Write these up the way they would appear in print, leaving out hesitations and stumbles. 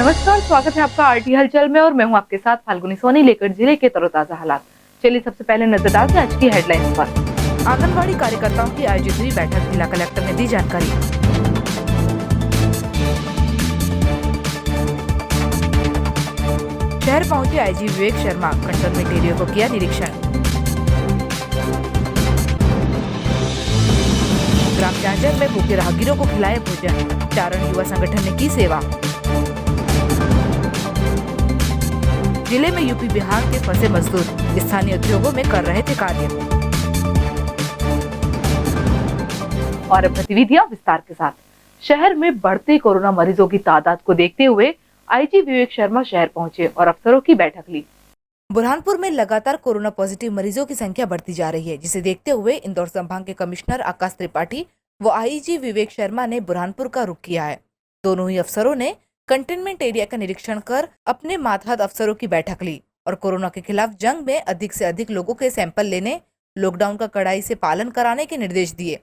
नमस्कार, स्वागत है आपका आरटी हलचल में और मैं हूं आपके साथ फाल्गुनी सोनी लेकर जिले के तरोताजा हालात। चलिए सबसे पहले नजर डालते हैं आज की हेडलाइंस पर। आंगनबाड़ी कार्यकर्ताओं की आयोजित हुई बैठक, जिला कलेक्टर ने दी जानकारी। शहर पहुंचे IG Vivek Sharma, containment area को किया निरीक्षण। ग्राम जांजर में भूखे राहगीरों को खिलाया भोजन, चारण युवा संगठन ने की सेवा। जिले में यूपी बिहार के फंसे मजदूर स्थानीय उद्योगों में कर रहे थे कार्य। और अब गतिविधियां विस्तार के साथ। शहर में बढ़ते कोरोना मरीजों की तादाद को देखते हुए आईजी विवेक शर्मा शहर पहुंचे और अफसरों की बैठक ली। बुरहानपुर में लगातार कोरोना पॉजिटिव मरीजों की संख्या बढ़ती जा रही है, जिसे देखते हुए इंदौर संभाग के कमिश्नर आकाश त्रिपाठी व आईजी विवेक शर्मा ने बुरहानपुर का रुख किया है। दोनों ही अफसरों ने कंटेनमेंट एरिया का निरीक्षण कर अपने मातहत अफसरों की बैठक ली और कोरोना के खिलाफ जंग में अधिक से अधिक लोगों के सैंपल लेने, लॉकडाउन का कड़ाई से पालन कराने के निर्देश दिए।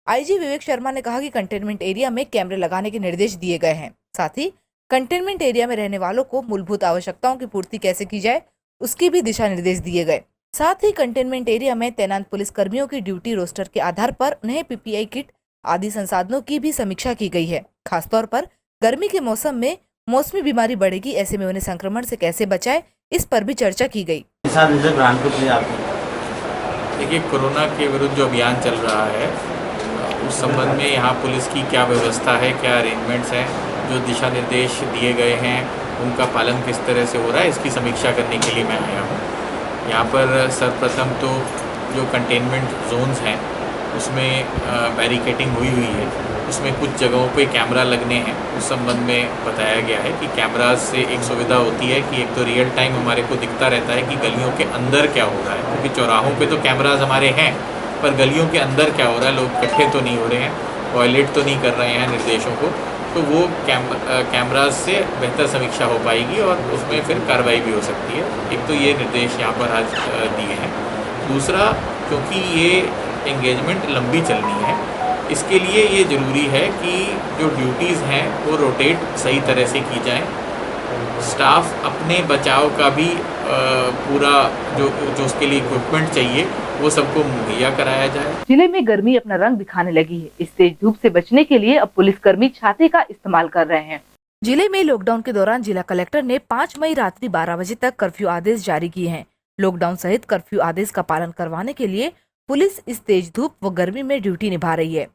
आईजी विवेक शर्मा ने कहा कि कंटेनमेंट एरिया में कैमरे लगाने के निर्देश दिए गए हैं। साथ ही कंटेनमेंट एरिया में रहने वालों को मूलभूत आवश्यकताओं की पूर्ति कैसे की जाए, उसकी भी दिशा निर्देश दिए गए। साथ ही कंटेनमेंट एरिया में तैनात पुलिस कर्मियों की ड्यूटी रोस्टर के आधार पर उन्हें पीपीई किट आदि संसाधनों की भी समीक्षा की गई है। खासतौर पर गर्मी के मौसम में मौसमी बीमारी बढ़ेगी, ऐसे में उन्हें संक्रमण से कैसे बचाए, इस पर भी चर्चा की गई। देखिए, कोरोना के विरुद्ध जो अभियान चल रहा है उस संबंध में यहाँ पुलिस की क्या व्यवस्था है, क्या अरेंजमेंट्स हैं, जो दिशा निर्देश दिए गए हैं उनका पालन किस तरह से हो रहा है, इसकी समीक्षा करने के लिए मैं आया हूँ। यहाँ पर सर्वप्रथम तो जो कंटेनमेंट जोन्स हैं उसमें बैरिकेटिंग हुई है, उसमें कुछ जगहों पे कैमरा लगने हैं। उस संबंध में बताया गया है कि कैमराज से एक सुविधा होती है कि एक तो रियल टाइम हमारे को दिखता रहता है कि गलियों के अंदर क्या हो रहा है, क्योंकि चौराहों पे तो कैमराज हमारे हैं पर गलियों के अंदर क्या हो रहा है, लोग इकट्ठे तो नहीं हो रहे हैं, वायलेट तो नहीं कर रहे हैं निर्देशों को, तो वो कैमराज से बेहतर समीक्षा हो पाएगी और उसमें फिर कार्रवाई भी हो सकती है। एक तो ये निर्देश यहाँ पर आज दिए हैं। दूसरा, क्योंकि ये एंगेजमेंट लंबी चलनी है, इसके लिए ये ज़रूरी है कि जो ड्यूटीज़ हैं वो रोटेट सही तरह से की जाएं। स्टाफ अपने बचाव का भी पूरा जो उसके लिए इक्विपमेंट चाहिए वो सबको मुहैया कराया जाए। जिले में गर्मी अपना रंग दिखाने लगी है। इस तेज धूप से बचने के लिए अब पुलिसकर्मी छाते का इस्तेमाल कर रहे हैं। जिले में लॉकडाउन के दौरान जिला कलेक्टर ने 5 मई रात्रि 12 बजे तक कर्फ्यू आदेश जारी किए हैं। लॉकडाउन सहित कर्फ्यू आदेश का पालन करवाने के लिए पुलिस इस तेज धूप व गर्मी में ड्यूटी निभा रही है।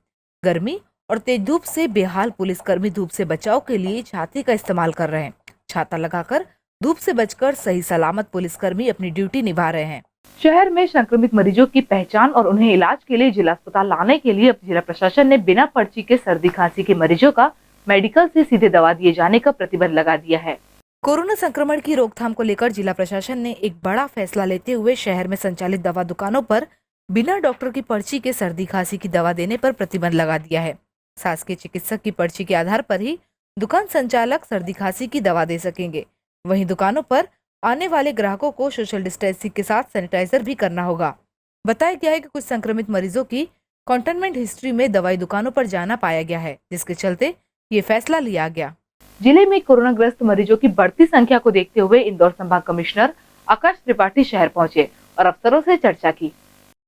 गर्मी और तेज धूप से बेहाल पुलिसकर्मी धूप से बचाव के लिए छाते का इस्तेमाल कर रहे हैं। छाता लगाकर धूप से बचकर सही सलामत पुलिसकर्मी अपनी ड्यूटी निभा रहे हैं। शहर में संक्रमित मरीजों की पहचान और उन्हें इलाज के लिए जिला अस्पताल लाने के लिए अब जिला प्रशासन ने बिना पर्ची के सर्दी खांसी के मरीजों का मेडिकल से सीधे दवा दिए जाने का प्रतिबंध लगा दिया है। कोरोना संक्रमण की रोकथाम को लेकर जिला प्रशासन ने एक बड़ा फैसला लेते हुए शहर में संचालित दवा दुकानों पर बिना डॉक्टर की पर्ची के सर्दी खांसी की दवा देने पर प्रतिबंध लगा दिया है। शासकीय चिकित्सक की पर्ची के आधार पर ही दुकान संचालक सर्दी खांसी की दवा दे सकेंगे। वहीं दुकानों पर आने वाले ग्राहकों को सोशल डिस्टेंसिंग के साथ सैनिटाइजर भी करना होगा। बताया गया है कि कुछ संक्रमित मरीजों की कंटेनमेंट हिस्ट्री में दवाई दुकानों पर जाना पाया गया है, जिसके चलते ये फैसला लिया गया। जिले में कोरोना ग्रस्त मरीजों की बढ़ती संख्या को देखते हुए इंदौर संभाग कमिश्नर आकाश त्रिपाठी शहर पहुंचे और अफसरों से चर्चा की।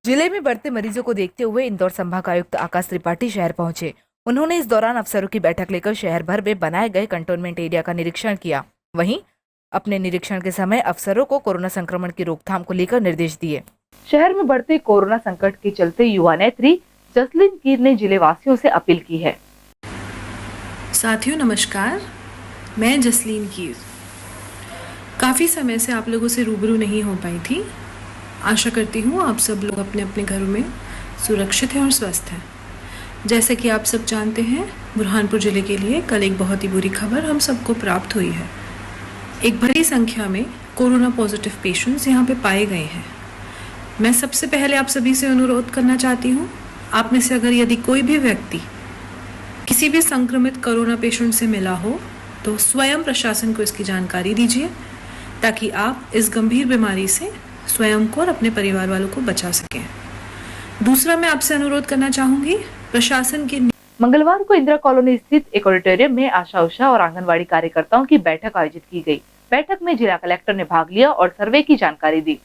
जिले में बढ़ते मरीजों को देखते हुए इंदौर संभाग आयुक्त आकाश त्रिपाठी शहर पहुंचे। उन्होंने इस दौरान अफसरों की बैठक लेकर शहर भर में बनाए गए कंटेनमेंट एरिया का निरीक्षण किया। वहीं अपने निरीक्षण के समय अफसरों को कोरोना संक्रमण की रोकथाम को लेकर निर्देश दिए। शहर में बढ़ते कोरोना संकट के चलते युवा नेत्री जसलीन कीर ने जिले वासियों से अपील की है। साथियों नमस्कार, मैं जसलीन कीर काफ़ी समय से आप लोगों से रूबरू नहीं हो पाई थी। आशा करती हूँ आप सब लोग अपने अपने घरों में सुरक्षित हैं और स्वस्थ हैं। जैसे कि आप सब जानते हैं, बुरहानपुर ज़िले के लिए कल एक बहुत ही बुरी खबर हम सबको प्राप्त हुई है। एक बड़ी संख्या में कोरोना पॉजिटिव पेशेंट्स यहाँ पे पाए गए हैं। मैं सबसे पहले आप सभी से अनुरोध करना चाहती हूँ, आप में से अगर यदि कोई भी व्यक्ति किसी भी संक्रमित कोरोना पेशेंट से मिला हो तो स्वयं प्रशासन को इसकी जानकारी दीजिए, ताकि आप इस गंभीर बीमारी से स्वयं को और अपने परिवार वालों को बचा सकें। दूसरा, मैं आपसे अनुरोध करना चाहूँगी, प्रशासन के मंगलवार को इंदिरा कॉलोनी स्थित एक ऑडिटोरियम में आशा उषा और आंगनवाड़ी कार्यकर्ताओं की बैठक आयोजित की गई। बैठक में जिला कलेक्टर ने भाग लिया और सर्वे की जानकारी दी।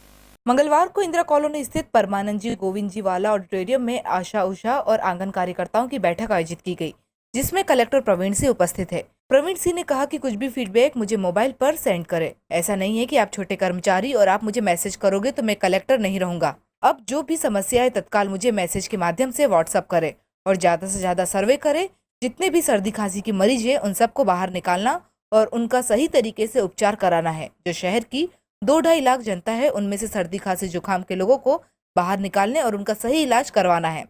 मंगलवार को इंदिरा कॉलोनी स्थित परमानंद जी गोविंद जी वाला ऑडिटोरियम में आशा उषा और आंगन कार्यकर्ताओं की बैठक आयोजित की गई, जिसमें कलेक्टर प्रवीण सिंह उपस्थित है। प्रवीण सिंह ने कहा कि कुछ भी फीडबैक मुझे मोबाइल पर सेंड करें। ऐसा नहीं है कि आप छोटे कर्मचारी और आप मुझे मैसेज करोगे तो मैं कलेक्टर नहीं रहूंगा। अब जो भी समस्या है तत्काल मुझे मैसेज के माध्यम से व्हाट्सएप करें और ज्यादा से ज्यादा सर्वे करें। जितने भी सर्दी खांसी की मरीज है उन सबको बाहर निकालना और उनका सही तरीके से उपचार कराना है। जो शहर की 2-2.5 लाख जनता है उनमें से सर्दी खांसी जुकाम के लोगों को बाहर निकालने और उनका सही इलाज करवाना है।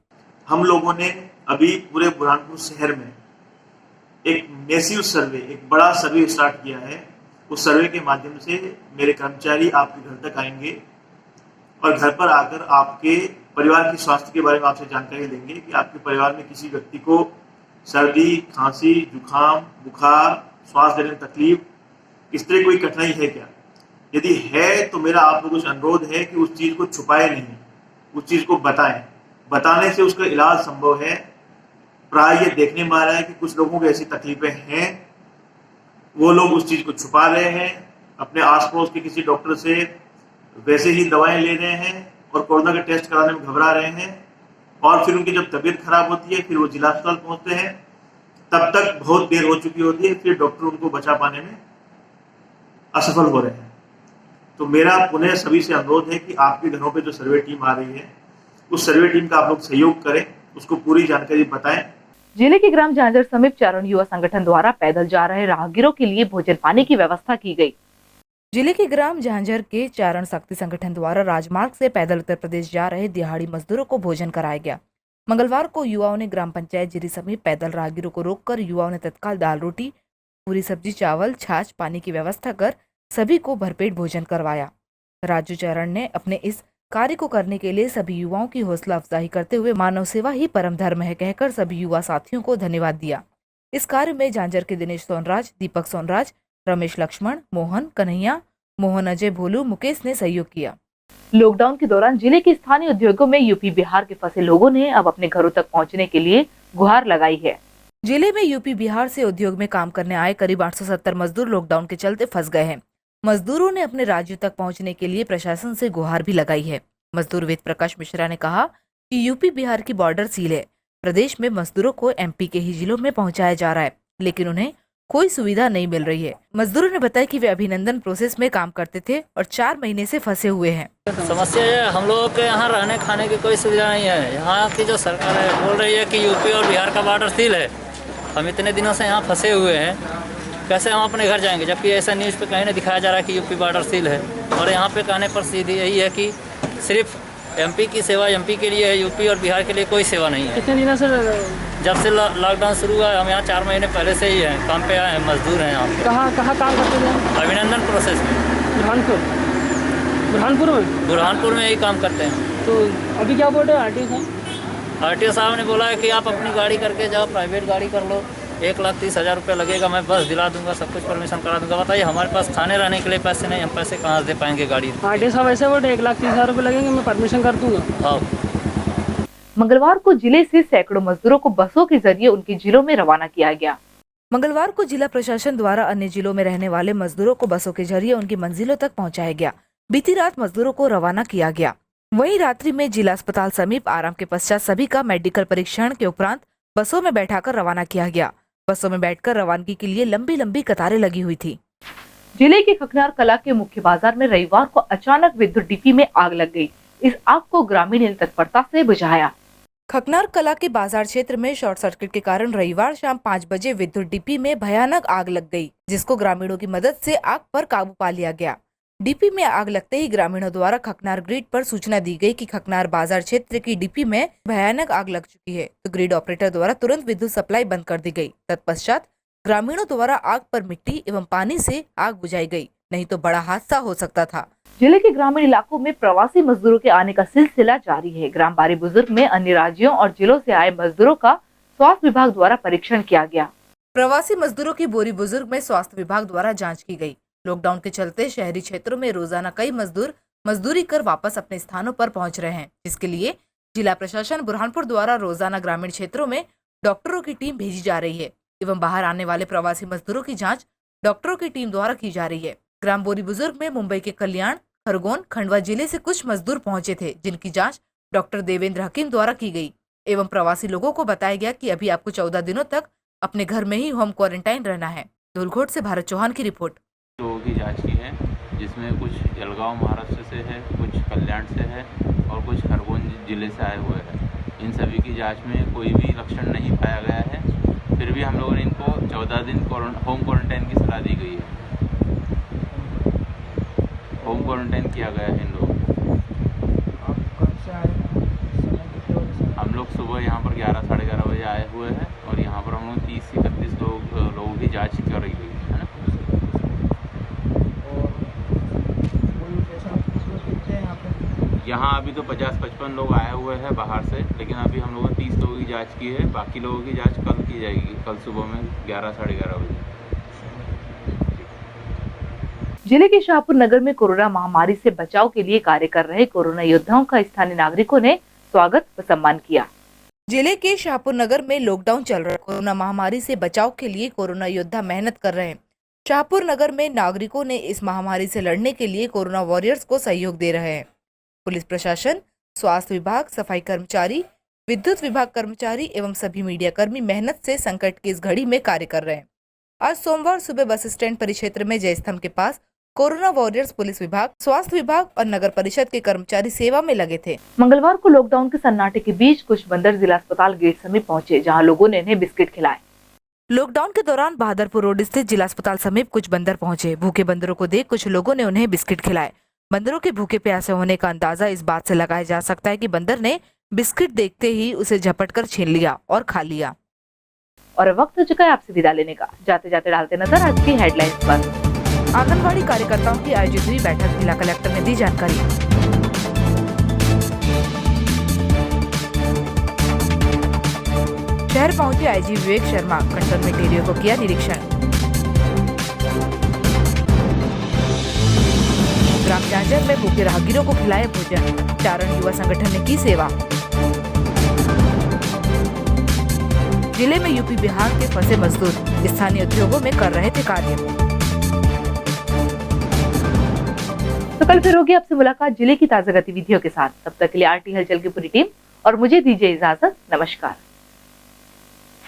हम लोगों ने अभी पूरे बुरहानपुर शहर में एक मैसिव सर्वे, एक बड़ा सर्वे स्टार्ट किया है। उस सर्वे के माध्यम से मेरे कर्मचारी आपके घर तक आएंगे और घर पर आकर आपके परिवार की स्वास्थ्य के बारे में आपसे जानकारी लेंगे कि आपके परिवार में किसी व्यक्ति को सर्दी, खांसी, जुकाम, बुखार, श्वास लेने में तकलीफ, इस तरह कोई कठिनाई है क्या? यदि है तो मेरा आप लोगों से अनुरोध है कि उस चीज़ को छुपाए नहीं, उस चीज़ को बताएं। बताने से उसका इलाज संभव है। प्राय ये देखने में आ रहा है कि कुछ लोगों को ऐसी तकलीफें हैं, वो लोग उस चीज़ को छुपा रहे हैं, अपने आसपास के किसी डॉक्टर से वैसे ही दवाएं ले रहे हैं और कोरोना का टेस्ट कराने में घबरा रहे हैं और फिर उनकी जब तबीयत खराब होती है फिर वो जिला अस्पताल पहुंचते हैं, तब तक बहुत देर हो चुकी होती है, फिर डॉक्टर उनको बचा पाने में असफल हो रहे हैं। तो मेरा पुनः सभी से अनुरोध है कि आपके घरों पे जो सर्वे टीम आ रही है उस सर्वे टीम का आप लोग सहयोग करें, उसको पूरी जानकारी बताएं। जिले के ग्राम झांझर समीप चारण युवा संगठन द्वारा पैदल जा रहे राहगीरों के लिए भोजन पानी की व्यवस्था की गई। जिले के ग्राम झांझर के चारण शक्ति संगठन द्वारा राजमार्ग से पैदल उत्तर प्रदेश जा रहे दिहाड़ी मजदूरों को भोजन कराया गया। मंगलवार को युवाओं ने ग्राम पंचायत जिरी समीप पैदल राहगीरों को रोककर युवाओं ने तत्काल दाल रोटी, पूरी सब्जी, चावल, छाछ, पानी की व्यवस्था कर सभी को भरपेट भोजन करवाया। राजू चरण ने अपने इस कार्य को करने के लिए सभी युवाओं की हौसला अफजाई करते हुए मानव सेवा ही परम धर्म है कहकर सभी युवा साथियों को धन्यवाद दिया। इस कार्य में झांझर के दिनेश सोनराज, दीपक सोनराज, रमेश लक्ष्मण, मोहन, कन्हैया, मोहन, अजय, भोलू, मुकेश ने सहयोग किया। लॉकडाउन के दौरान जिले के स्थानीय उद्योगों में यूपी बिहार के फंसे लोगों ने अब अपने घरों तक पहुंचने के लिए गुहार लगाई है। जिले में यूपी बिहार से उद्योग में काम करने आए करीब 870 मजदूर लॉकडाउन के चलते फंस गए हैं। मजदूरों ने अपने राज्यों तक पहुंचने के लिए प्रशासन से गुहार भी लगाई है। मजदूर वेद प्रकाश मिश्रा ने कहा कि यूपी बिहार की बॉर्डर सील है। प्रदेश में मजदूरों को एमपी के ही जिलों में पहुंचाया जा रहा है, लेकिन उन्हें कोई सुविधा नहीं मिल रही है। मजदूरों ने बताया कि वे अभिनंदन प्रोसेस में काम करते थे और 4 महीने से फंसे हुए हैं। समस्या है, हम लोगों के यहाँ रहने खाने की कोई सुविधा नहीं है। यहाँ की जो सरकार है बोल रही है कि यूपी और बिहार का बॉर्डर सील है। हम इतने दिनों से यहाँ फंसे हुए हैं, कैसे हम अपने घर जाएंगे? जबकि ऐसा न्यूज़ पे कहीं नहीं दिखाया जा रहा है कि यूपी बॉर्डर सील है। और यहाँ पे कहने पर सीधी यही है कि सिर्फ एमपी की सेवा एमपी के लिए है, यूपी और बिहार के लिए कोई सेवा नहीं है। कितने दिनों से? जब से लॉकडाउन शुरू हुआ है हम यहाँ 4 महीने पहले से ही हैं, काम पे आए हैं, मजदूर हैं यहाँ पे। कहाँ काम करते थे? अभिनंदन प्रोसेस में। बुरहानपुर में यही काम करते हैं। तो अभी क्या बोल रहे हैं आरटीओ साहब? आरटीओ साहब ने बोला है कि आप अपनी गाड़ी करके जाओ, प्राइवेट गाड़ी कर लो, 1,30,000 रुपये लगेगा, मैं बस दिला दूंगा, सब कुछ परमिशन करा दूंगा। बताइए हमारे पास खाने रहने के लिए पैसे नहीं, हम पैसे कहाँ से दे पाएंगे गाड़ी? आरटीओ साहब ऐसे बोल रहे 1,30,000 रुपये लगेंगे, मैं परमिशन कर दूंगा। हाँ। मंगलवार को जिले से सैकड़ों मजदूरों को बसों के जरिए उनके जिलों में रवाना किया गया। मंगलवार को जिला प्रशासन द्वारा अन्य जिलों में रहने वाले मजदूरों को बसों के जरिए उनकी मंजिलों तक पहुंचाया गया। बीती रात मजदूरों को रवाना किया गया। वहीं रात्रि में जिला अस्पताल समीप आराम के पश्चात सभी का मेडिकल परीक्षण के उपरांत बसों में बैठाकर रवाना किया गया। बसों में बैठकर रवानगी के लिए लंबी लंबी कतारें लगी हुई थी। जिले के खकनार कला के मुख्य बाजार में रविवार को अचानक विद्युत डिपी में आग लग गई। इस आग को ग्रामीण ने तत्परता से बुझाया। खकनार कला के बाजार क्षेत्र में शॉर्ट सर्किट के कारण रविवार शाम 5 बजे विद्युत डिपी में भयानक आग लग गई, जिसको ग्रामीणों की मदद से आग पर काबू पा लिया गया। डिपी में आग लगते ही ग्रामीणों द्वारा खकनार ग्रिड पर सूचना दी गई कि खकनार बाजार क्षेत्र की डिपी में भयानक आग लग चुकी है, तो ग्रिड ऑपरेटर द्वारा तुरंत विद्युत सप्लाई बंद कर दी गई। तत्पश्चात ग्रामीणों द्वारा आग पर मिट्टी एवं पानी से आग बुझाई गई, नहीं तो बड़ा हादसा हो सकता था। जिले के ग्रामीण इलाकों में प्रवासी मजदूरों के आने का सिलसिला जारी है। ग्राम बारी बुजुर्ग में अन्य राज्यों और जिलों से आए मजदूरों का स्वास्थ्य विभाग द्वारा परीक्षण किया गया। प्रवासी मजदूरों की बोरी बुजुर्ग में स्वास्थ्य विभाग द्वारा जांच की गई। लॉकडाउन के चलते शहरी क्षेत्रों में रोजाना कई मजदूर मजदूरी कर वापस अपने स्थानों पर पहुंच रहे हैं, जिसके लिए जिला प्रशासन बुरहानपुर द्वारा रोजाना ग्रामीण क्षेत्रों में डॉक्टरों की टीम भेजी जा रही है एवं बाहर आने वाले प्रवासी मजदूरों की जांच डॉक्टरों की टीम द्वारा की जा रही है। ग्राम बोरी बुजुर्ग में मुंबई के कल्याण, खरगोन, खंडवा जिले से कुछ मजदूर पहुंचे थे, जिनकी जांच डॉक्टर देवेंद्र हकीम द्वारा की गई एवं प्रवासी लोगों को बताया गया कि अभी आपको 14 दिनों तक अपने घर में ही होम क्वारंटाइन रहना है। धूलकोट से भारत चौहान की रिपोर्ट। लोगों की जांच की है, जिसमें कुछ जलगांव महाराष्ट्र से है, कुछ कल्याण से है और कुछ खरगोन जिले से आए हुए हैं। इन सभी की जांच में कोई भी लक्षण नहीं पाया गया है। फिर भी हम लोगों ने इनको 14 दिन होम क्वारंटाइन की सलाह दी गई है। होम क्वारंटाइन किया गया है इन लोगों को। आप कब से आए हैं? समय कितने बजे से? हम लोग सुबह यहाँ पर 11 साढ़े 11 बजे आए हुए हैं और यहाँ पर हम लोग 30 से 31 लोगों की जाँच करी गई है ना। और कोई ऐसा लोग कितने हैं यहाँ पे? यहाँ अभी तो 50-55 लोग आए हुए हैं बाहर से, लेकिन अभी हम लोगों ने 30 लोगों की जांच की है। बाकी लोगों की जांच कल की जाएगी, कल सुबह में 11 साढ़े 11 बजे। जिले के शाहपुर नगर में कोरोना महामारी से बचाव के लिए कार्य कर रहे कोरोना योद्धाओं का स्थानीय नागरिकों ने स्वागत व सम्मान किया। जिले के शाहपुर नगर में लॉकडाउन चल रहा है। कोरोना महामारी से बचाव के लिए कोरोना योद्धा मेहनत कर रहे हैं। शाहपुर नगर में नागरिकों ने इस महामारी से लड़ने के लिए कोरोना वॉरियर्स को सहयोग दे रहे हैं। पुलिस प्रशासन, स्वास्थ्य विभाग, सफाई कर्मचारी, विद्युत विभाग कर्मचारी एवं सभी मीडिया कर्मी मेहनत से संकट की इस घड़ी में कार्य कर रहे हैं। आज सोमवार सुबह बस स्टैंड परिक्षेत्र में जय स्तंभ के पास कोरोना वॉरियर्स पुलिस विभाग, स्वास्थ्य विभाग और नगर परिषद के कर्मचारी सेवा में लगे थे। मंगलवार को लॉकडाउन के सन्नाटे के बीच कुछ बंदर जिला अस्पताल गेट समीप पहुंचे, जहां लोगों ने इन्हें बिस्किट खिलाए। लॉकडाउन के दौरान बहादुरपुर रोड स्थित जिला अस्पताल समीप कुछ बंदर पहुंचे। भूखे बंदरों को देख कुछ लोगों ने उन्हें बिस्किट खिलाए। बंदरों के भूखे प्यासे होने का अंदाजा इस बात से लगाया जा सकता है कि बंदर ने बिस्किट देखते ही उसे झपटकर छीन लिया और खा लिया। और वक्त हो चुका है आपसे विदा लेने का। जाते जाते डालते नजर आज की हेडलाइंस पर। आंगनबाड़ी कार्यकर्ताओं की आयोजित हुई बैठक, जिला कलेक्टर ने दी जानकारी। शहर पहुंचे IG Vivek Sharma, cantonment area को किया निरीक्षण। ग्राम झांझर में भूखे राहगीरों को खिलाया भोजन, चारण युवा संगठन ने की सेवा। जिले में यूपी बिहार के फंसे मजदूर स्थानीय उद्योगों में कर रहे थे कार्य। तो कल फिर होगी आपसे मुलाकात जिले की ताजा गतिविधियों के साथ। तब तक के लिए आरटी हलचल की पूरी टीम और मुझे दीजिए इजाजत। नमस्कार।